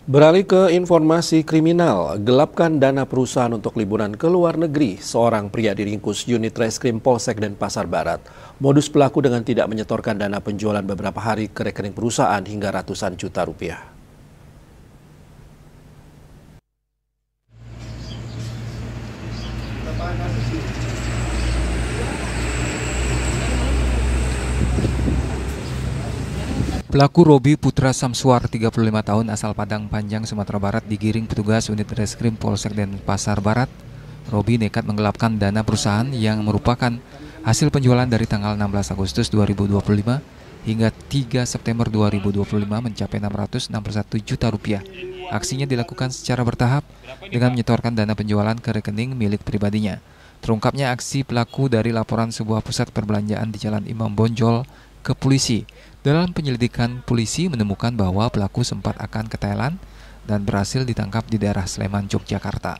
Beralih ke informasi kriminal, gelapkan dana perusahaan untuk liburan ke luar negeri. Seorang pria diringkus unit reskrim Polsek Denpasar Barat. Modus pelaku dengan tidak menyetorkan dana penjualan beberapa hari ke rekening perusahaan hingga ratusan juta rupiah. Pelaku Robi Putra Samsuar, 35 tahun, asal Padang Panjang, Sumatera Barat, digiring petugas unit reskrim Polsek Denpasar Barat. Robi nekat menggelapkan dana perusahaan yang merupakan hasil penjualan dari tanggal 16 Agustus 2025 hingga 3 September 2025 mencapai 661 juta rupiah. Aksinya dilakukan secara bertahap dengan menyetorkan dana penjualan ke rekening milik pribadinya. Terungkapnya aksi pelaku dari laporan sebuah pusat perbelanjaan di Jalan Imam Bonjol ke polisi. Dalam penyelidikan, polisi menemukan bahwa pelaku sempat akan ke Thailand dan berhasil ditangkap di daerah Sleman, Yogyakarta.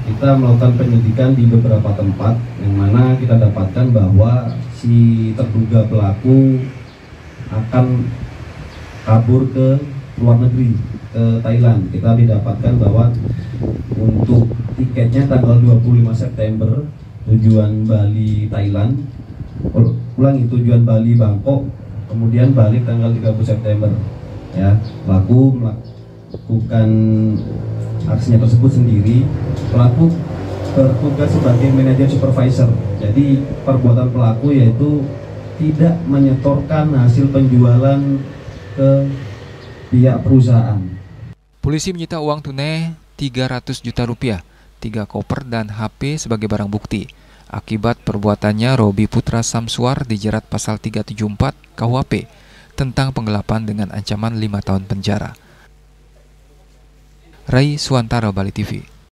Kita melakukan penyelidikan di beberapa tempat yang mana kita dapatkan bahwa si terduga pelaku akan kabur ke luar negeri, ke Thailand. Kita didapatkan bahwa untuk tiketnya tanggal 25 September tujuan Bali Thailand, tujuan Bali Bangkok, kemudian balik tanggal 30 September. Ya, pelaku melakukan aksinya tersebut sendiri. Pelaku bertugas sebagai manajer supervisor. Jadi perbuatan pelaku yaitu tidak menyetorkan hasil penjualan ke pihak perusahaan. Polisi menyita uang tunai 300 juta rupiah, 3 koper dan HP sebagai barang bukti. Akibat perbuatannya, Robi Putra Samsuar dijerat pasal 374 KUHP tentang penggelapan dengan ancaman 5 tahun penjara. Rai Suwantara, Bali TV.